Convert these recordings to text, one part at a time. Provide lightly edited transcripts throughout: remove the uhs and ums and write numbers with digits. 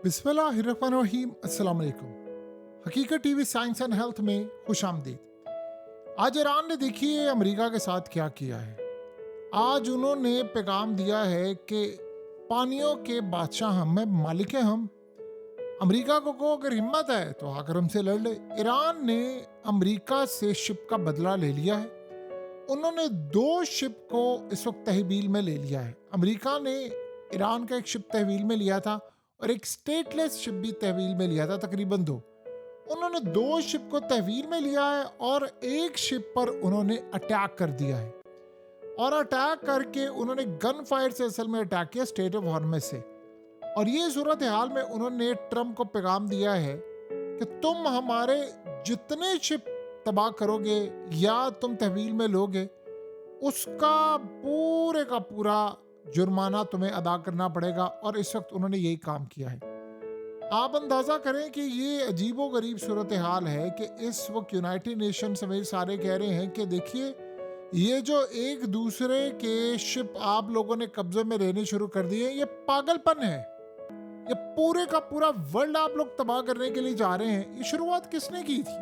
बिस्मिल्लाहिर्रहमानिर्रहीम। अस्सलाम वालेकुम। हकीकत टीवी साइंस एंड हेल्थ में खुश आमदीद। आज ईरान ने देखिए अमेरिका के साथ क्या किया है। आज उन्होंने पैगाम दिया है कि पानियों के बादशाह हम हैं, मालिक हैं हम। अमेरिका को अगर हिम्मत है तो आकर हमसे लड़ ले। ईरान ने अमेरिका से शिप का बदला ले लिया है। उन्होंने 2 शिप को इस वक्त तहवील में ले लिया है। अमेरिका ने ईरान का एक शिप तहवील में लिया था और एक स्टेटलेस शिप भी तहवील में लिया था, तकरीबन 2। उन्होंने 2 शिप को तहवील में लिया है और एक शिप पर उन्होंने अटैक कर दिया है। और अटैक करके उन्होंने गन फायर से असल में अटैक किया, स्टेट ऑफ हॉर्मस से। और ये सूरत हाल में उन्होंने ट्रम्प को पैगाम दिया है कि तुम हमारे जितने शिप तबाह करोगे या तुम तहवील में लोगे, उसका पूरे का पूरा जुर्माना तुम्हें अदा करना पड़ेगा। और इस वक्त उन्होंने यही काम किया है। आप अंदाजा करें कि ये अजीबो गरीब सूरत हाल है कि इस वक्त यूनाइटेड नेशन समेत सारे कह रहे हैं कि देखिए ये जो एक दूसरे के शिप आप लोगों ने कब्जे में लेने शुरू कर दिए, ये पागलपन है। ये पूरे का पूरा वर्ल्ड आप लोग तबाह करने के लिए जा रहे हैं। ये शुरुआत किसने की थी?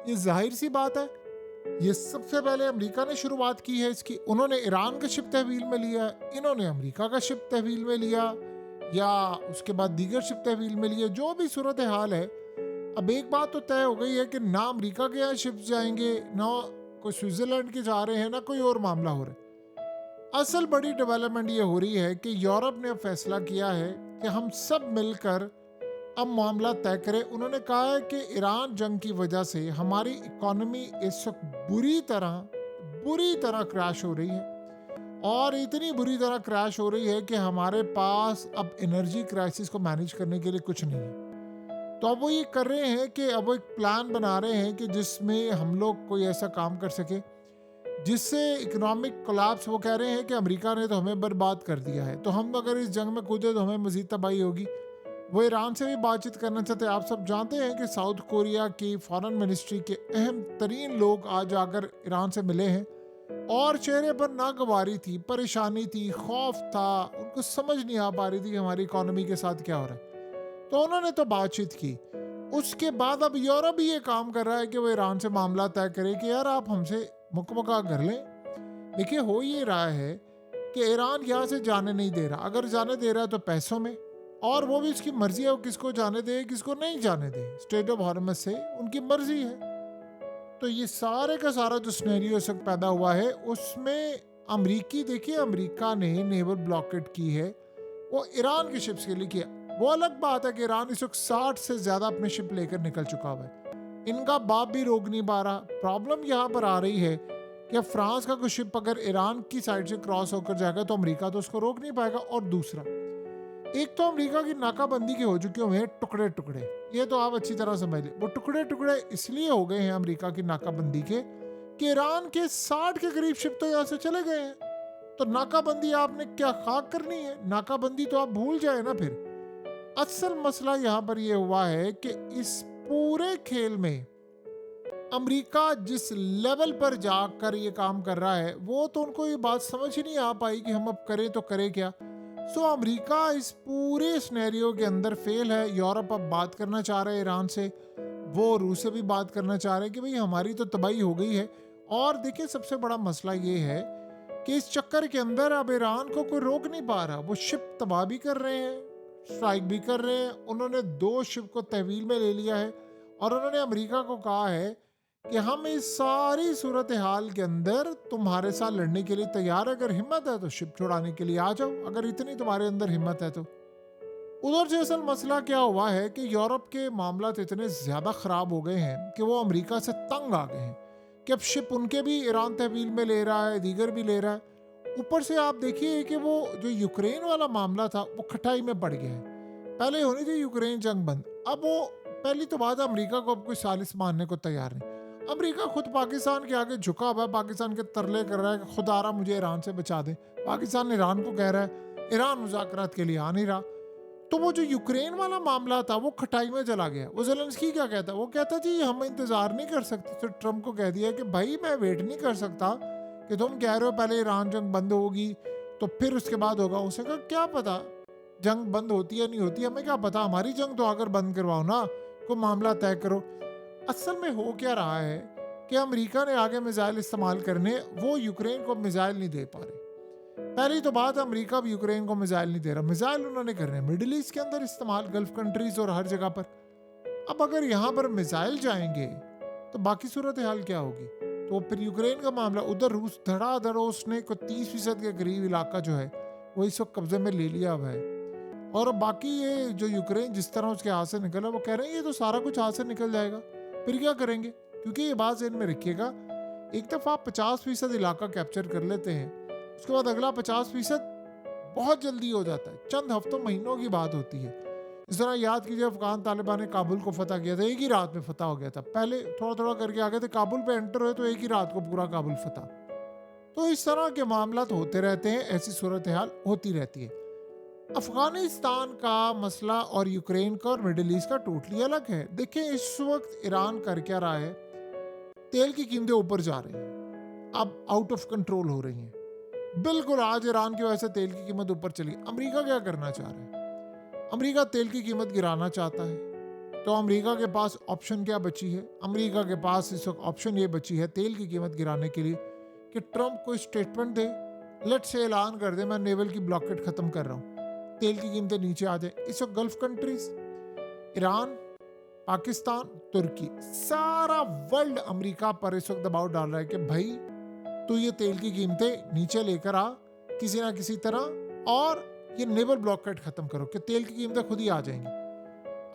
ये जाहिर सी बात है, ये सबसे पहले अमेरिका ने शुरुआत की है इसकी। उन्होंने ईरान का शिप तहवील में लिया, इन्होंने अमेरिका का शिप तहवील में लिया, या उसके बाद दीगर शिप तहवील में लिए। जो भी सूरत हाल है, अब एक बात तो तय हो गई है कि ना अमेरिका के यहाँ शिप जाएंगे, ना कोई स्विट्जरलैंड के जा रहे हैं, ना कोई और मामला हो रहा है। असल बड़ी डेवलपमेंट ये हो रही है कि यूरोप ने फैसला किया है कि हम सब मिलकर अब मामला तय करें। उन्होंने कहा है कि ईरान जंग की वजह से हमारी इकोनॉमी इस वक्त बुरी तरह क्रैश हो रही है। और इतनी बुरी तरह क्रैश हो रही है कि हमारे पास अब एनर्जी क्राइसिस को मैनेज करने के लिए कुछ नहीं है। तो अब वो ये कर रहे हैं कि अब वो एक प्लान बना रहे हैं कि जिसमें हम लोग कोई ऐसा काम कर सके जिससे इकोनॉमिक कोलैप्स, वो कह रहे हैं कि अमेरिका ने तो हमें बर्बाद कर दिया है, तो हम अगर इस जंग में कूदे तो हमें मजीद तबाही होगी। वो ईरान से भी बातचीत करना चाहते हैं। आप सब जानते हैं कि साउथ कोरिया की फॉरेन मिनिस्ट्री के अहम तरीन लोग आज आकर ईरान से मिले हैं और चेहरे पर नागवारी थी, परेशानी थी, खौफ था। उनको समझ नहीं आ पा रही थी कि हमारी इकोनॉमी के साथ क्या हो रहा है। तो उन्होंने तो बातचीत की। उसके बाद अब यूरोप भी ये काम कर रहा है कि वो ईरान से मामला तय करे कि यार आप हमसे मुकमका कर लें। देखिए हो ये रहा है कि ईरान यहाँ से जाने नहीं दे रहा। अगर जाने दे रहा है तो पैसों में, और वो भी उसकी मर्जी है, वो किसको जाने दे किसको नहीं जाने दे। स्टेट ऑफ हॉर्मस से उनकी मर्जी है। तो ये सारे का सारा जो सिनेरियो इस वक्त पैदा हुआ है उसमें अमेरिका ने नेवल ब्लॉकेट की है, वो ईरान की शिप्स के लिए किया। वो अलग बात है कि ईरान इस वक्त 60 से ज्यादा अपने शिप लेकर निकल चुका हुआ है। इनका बाप भी रोक नहीं पा रहा। प्रॉब्लम यहाँ पर आ रही है कि फ्रांस का कोई शिप अगर ईरान की साइड से क्रॉस होकर जाएगा तो अमेरिका तो उसको रोक नहीं पाएगा। और दूसरा, एक तो अमेरिका की नाकाबंदी के हो चुके हुए हैं टुकड़े टुकड़े। ये तो आप अच्छी तरह समझ लें। वो टुकड़े टुकड़े इसलिए हो गए हैं अमेरिका की नाकाबंदी के कि ईरान के 60 के करीब शिप तो यहाँ से चले गए हैं। तो नाकाबंदी आपने क्या खाक करनी है? नाकाबंदी तो आप भूल जाए ना। फिर असल मसला यहाँ पर यह हुआ है कि इस पूरे खेल में अमेरिका जिस लेवल पर जाकर ये काम कर रहा है, वो तो उनको ये बात समझ ही नहीं आ पाई कि हम अब करें तो करें क्या। सो अमेरिका इस पूरे सिनेरियो के अंदर फेल है। यूरोप अब बात करना चाह रहे हैं ईरान से, वो रूस से भी बात करना चाह रहे हैं कि भाई हमारी तो तबाही हो गई है। और देखिए सबसे बड़ा मसला ये है कि इस चक्कर के अंदर अब ईरान को कोई रोक नहीं पा रहा। वो शिप तबाह भी कर रहे हैं, स्ट्राइक भी कर रहे हैं। उन्होंने 2 शिप को तहवील में ले लिया है और उन्होंने अमेरिका को कहा है कि हम इस सारी सूरत हाल के अंदर तुम्हारे साथ लड़ने के लिए तैयार है। अगर हिम्मत है तो शिप छुड़ाने के लिए आ जाओ, अगर इतनी तुम्हारे अंदर हिम्मत है तो। उधर से असल मसला क्या हुआ है कि यूरोप के मामला इतने ज़्यादा ख़राब हो गए हैं कि वो अमेरिका से तंग आ गए हैं कि अब शिप उनके भी ईरान तहवील में ले रहा है, दीगर भी ले रहा है। ऊपर से आप देखिए कि वो जो यूक्रेन वाला मामला था वो खटाई में पड़ गया है। पहले होनी थी यूक्रेन जंग बंद। अब वो पहली तो बात, अमेरिका को अब कोई सालिस मानने को तैयार नहीं। अमेरिका खुद पाकिस्तान के आगे झुका हुआ है, पाकिस्तान के तरले कर रहा है कि खुदारा मुझे ईरान से बचा दे। पाकिस्तान ईरान को कह रहा है, ईरान मुज़ाकरात के लिए आ नहीं रहा। तो वो जो यूक्रेन वाला मामला था वो खटाई में चला गया। वो ज़ेलेंस्की क्या कहता, वो कहता जी हम इंतज़ार नहीं कर सकते। तो ट्रम्प को कह दिया कि भाई मैं वेट नहीं कर सकता कि तुम कह रहे हो पहले ईरान जंग बंद होगी तो फिर उसके बाद होगा। उसने कहा क्या पता, जंग बंद होती है नहीं होती हमें क्या पता, हमारी जंग तो आकर बंद करवाओ ना, को मामला तय करो। असल में हो क्या रहा है कि अमेरिका ने आगे मिसाइल इस्तेमाल करने, वो यूक्रेन को मिसाइल नहीं दे पा रहे। पहली तो बात, अमेरिका भी यूक्रेन को मिसाइल नहीं दे रहा, मिसाइल उन्होंने करने मिडिल ईस्ट के अंदर इस्तेमाल, गल्फ कंट्रीज और हर जगह पर। अब अगर यहाँ पर मिसाइल जाएंगे तो बाकी सूरत हाल क्या होगी? तो फिर यूक्रेन का मामला, उधर रूस धड़ाधड़ उसने को 30% के करीब इलाका जो है वो इस वक्त कब्जे में ले लिया हुआ है। और बाकी ये जो यूक्रेन जिस तरह उसके हाथ से निकला, वो कह रहे हैं ये तो सारा कुछ हाथ से निकल जाएगा, फिर क्या करेंगे? क्योंकि ये बात ज़हन में रखिएगा, एक दफ़ा आप 50% इलाका कैप्चर कर लेते हैं, उसके बाद अगला 50% बहुत जल्दी हो जाता है, चंद हफ्तों महीनों की बात होती है। इस तरह याद कीजिए, अफगान तालिबान ने काबुल को फतह किया था, एक ही रात में फतह हो गया था। पहले थोड़ा थोड़ा करके आ गए थे, काबुल पे एंटर हुए तो एक ही रात को पूरा काबुल फतह। तो इस तरह के मामला तो होते रहते हैं, ऐसी सूरत हाल होती रहती है। अफगानिस्तान का मसला और यूक्रेन का और मिडिल ईस्ट का टोटली अलग है। देखिए इस वक्त ईरान कर क्या रहा है, तेल की कीमतें ऊपर जा रही हैं, अब आउट ऑफ कंट्रोल हो रही हैं। बिल्कुल आज ईरान की वजह से तेल की कीमत ऊपर चली। अमेरिका क्या करना चाह रहा है? अमेरिका तेल की कीमत गिराना चाहता है। तो अमेरिका के पास ऑप्शन क्या बची है? अमेरिका के पास इस वक्त ऑप्शन ये बची है तेल की कीमत गिराने के लिए कि ट्रंप को स्टेटमेंट दे, लेट से ऐलान कर दे मैं नेवल की ब्लॉकेट खत्म कर रहा हूँ, तेल की कीमतें नीचे आ जाए। इस वक्त गल्फ कंट्रीज, ईरान, पाकिस्तान, तुर्की, सारा वर्ल्ड अमेरिका पर इस वक्त दबाव डाल रहा है कि भाई तो ये तेल की कीमतें नीचे लेकर आ किसी ना किसी तरह, और ये नेवल ब्लॉकेट खत्म करो कि तेल की कीमतें खुद ही आ जाएंगी।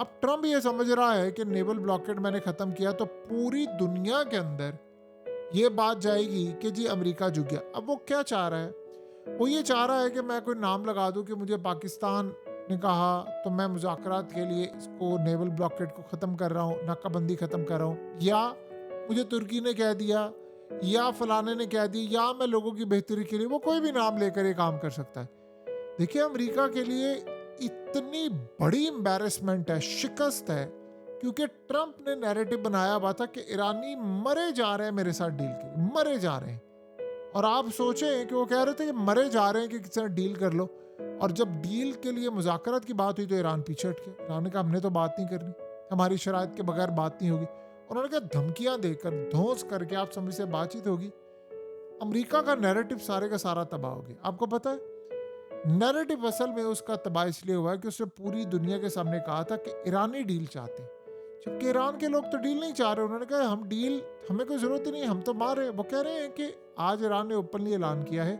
अब ट्रंप ये समझ रहा है कि नेवल ब्लॉकेट मैंने खत्म किया तो पूरी दुनिया के अंदर ये बात जाएगी कि जी अमेरिका झुक गया। अब वो क्या चाह रहा है? वो ये चाह रहा है कि मैं कोई नाम लगा दूं कि मुझे पाकिस्तान ने कहा तो मैं मुज़ाकरात के लिए इसको नेवल ब्लॉकेट को ख़त्म कर रहा हूँ, नाकाबंदी ख़त्म कर रहा हूँ, या मुझे तुर्की ने कह दिया, या फलाने ने कह दिया, या मैं लोगों की बेहतरी के लिए, वो कोई भी नाम लेकर ये काम कर सकता है। देखिए अमेरिका के लिए इतनी बड़ी एम्बैरेसमेंट है, शिकस्त है, क्योंकि ट्रंप ने नैरेटिव बनाया हुआ था कि ईरानी मरे जा रहे हैं मेरे साथ डील के लिए, मरे जा रहे हैं। और आप सोचें कि वो कह रहे थे कि मरे जा रहे हैं कि किसी डील कर लो, और जब डील के लिए मुज़ाकरात की बात हुई तो ईरान पीछे हट गया। ईरान ने कहा हमने तो बात नहीं करनी, हमारी शराइत के बगैर बात नहीं होगी। उन्होंने कहा धमकियां देकर, धौंस करके आप सभी से बातचीत होगी। अमेरिका का नैरेटिव सारे का सारा तबाह हो गया। आपको पता है नैरेटिव असल में उसका तबाह इसलिए हुआ है कि उसने पूरी दुनिया के सामने कहा था कि ईरानी डील चाहते हैं, जबकि ईरान के लोग तो डील नहीं चाह रहे। उन्होंने कहा हम डील, हमें कोई ज़रूरत ही नहीं, हम तो मार रहे हैं। वो कह रहे हैं कि आज ईरान ने ओपनली ऐलान किया है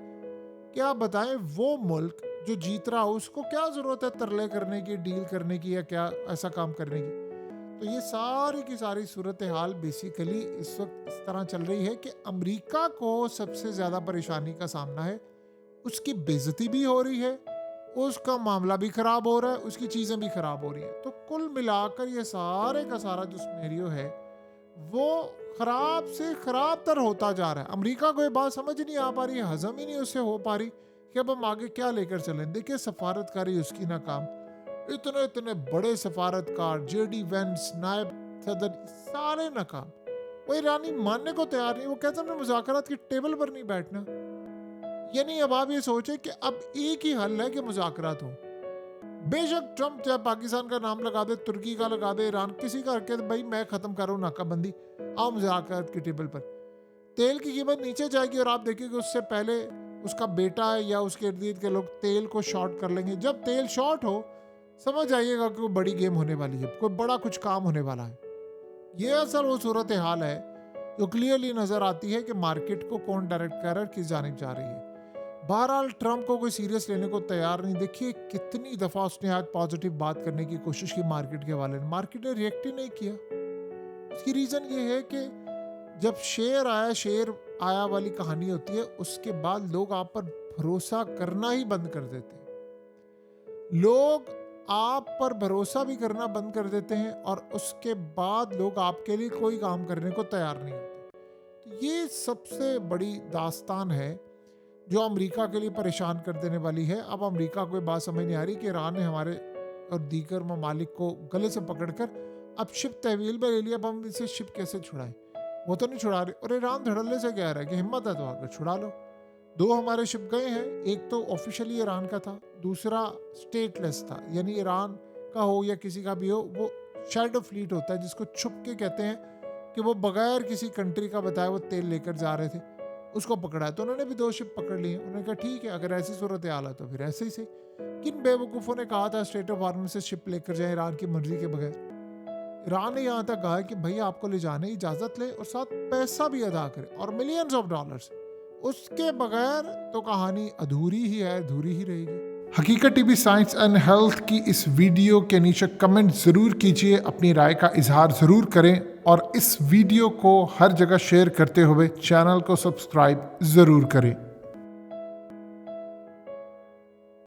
कि आप बताएं वो मुल्क जो जीत रहा हो उसको क्या ज़रूरत है तरले करने की, डील करने की, या क्या ऐसा काम करने की। तो ये सारी की सारी सूरत हाल बेसिकली इस वक्त इस तरह चल रही है कि अमेरिका को सबसे ज़्यादा परेशानी का सामना है, उसकी बेइज्जती भी हो रही है, उसका मामला भी खराब हो रहा है, उसकी चीज़ें भी खराब हो रही हैं। तो कुल मिलाकर ये सारे का सारा जो सिनेरियो है वो खराब से खराब तर होता जा रहा है। अमेरिका को ये बात समझ नहीं आ पा रही, हजम ही नहीं उससे हो पा रही कि अब हम आगे क्या लेकर चलें। देखिए सफारतकारी उसकी नाकाम, इतने इतने बड़े सफारतकार, जेडी वेंस, नायब सदर, सारे नाकाम। वो ईरानी मानने को तैयार नहीं, वो कहते हैं मुज़ाकरात की टेबल पर नहीं बैठना। यानी अब आप ये सोचें कि अब एक ही हल है कि मुज़ाकरात हो। बेशक ट्रंप चाहे पाकिस्तान का नाम लगा दे, तुर्की का लगा दे, ईरान किसी का रखे, भाई मैं खत्म कर रहा हूँ नाकाबंदी, आओ मुज़ाकरात की टेबल पर। तेल की कीमत नीचे जाएगी और आप देखिए कि उससे पहले उसका बेटा है या उसके इर्द गिर्द के लोग तेल को शॉर्ट कर लेंगे। जब तेल शॉर्ट हो समझ आइएगा कि कोई बड़ी गेम होने वाली है, कोई बड़ा कुछ काम होने वाला है। ये असल वो सूरत हाल है जो क्लियरली नजर आती है कि मार्केट को कौन डायरेक्ट कर रहा है, किस जानिब जा रही है। बहरहाल ट्रंप को कोई सीरियस लेने को तैयार नहीं। देखिए कितनी दफ़ा उसने आज पॉजिटिव बात करने की कोशिश की मार्केट के हवाले में, मार्केट ने रिएक्ट ही नहीं किया। इसकी रीज़न ये है कि जब शेर आया वाली कहानी होती है, उसके बाद लोग आप पर भरोसा करना ही बंद कर देते हैं। लोग आप पर भरोसा भी करना बंद कर देते हैं और उसके बाद लोग आपके लिए कोई काम करने को तैयार नहीं होते। तो ये सबसे बड़ी दास्तान है जो अमेरिका के लिए परेशान कर देने वाली है। अब अमेरिका को बात समझ नहीं आ रही कि ईरान ने हमारे और दीगर ममालिक को गले से पकड़कर अब शिप तहवील में ले लिया, अब हम इसे शिप कैसे छुड़ाएं? वो तो नहीं छुड़ा रहे, और ईरान धड़ल्ले से कह रहा है कि हिम्मत है तो आकर छुड़ा लो। 2 हमारे शिप गए हैं, एक तो ऑफिशियली ईरान का था, दूसरा स्टेटलेस था, यानी ईरान का हो या किसी का भी हो, वो शैडो फ्लीट होता है जिसको छुप के कहते हैं, कि वो बगैर किसी कंट्री का बताए वो तेल लेकर जा रहे थे, उसको पकड़ा है। तो उन्होंने भी 2 शिप पकड़ ली। उन्होंने कहा ठीक है, अगर ऐसी सूरत हाल है तो फिर ऐसे ही से। किन बेवकूफ़ों ने कहा था स्टेट ऑफ आर्मी से शिप लेकर जाए ईरान की मर्जी के बगैर। ईरान ने यहाँ तक कहा कि भैया आपको ले जाने की इजाज़त ले और साथ पैसा भी अदा करे, और मिलियंस ऑफ डॉलर्स। उसके बगैर तो कहानी अधूरी ही है, अधूरी ही रहेगी। हकीकत टीवी साइंस एंड हेल्थ की इस वीडियो के नीचे कमेंट ज़रूर कीजिए, अपनी राय का इजहार ज़रूर करें, और इस वीडियो को हर जगह शेयर करते हुए चैनल को सब्सक्राइब ज़रूर करें।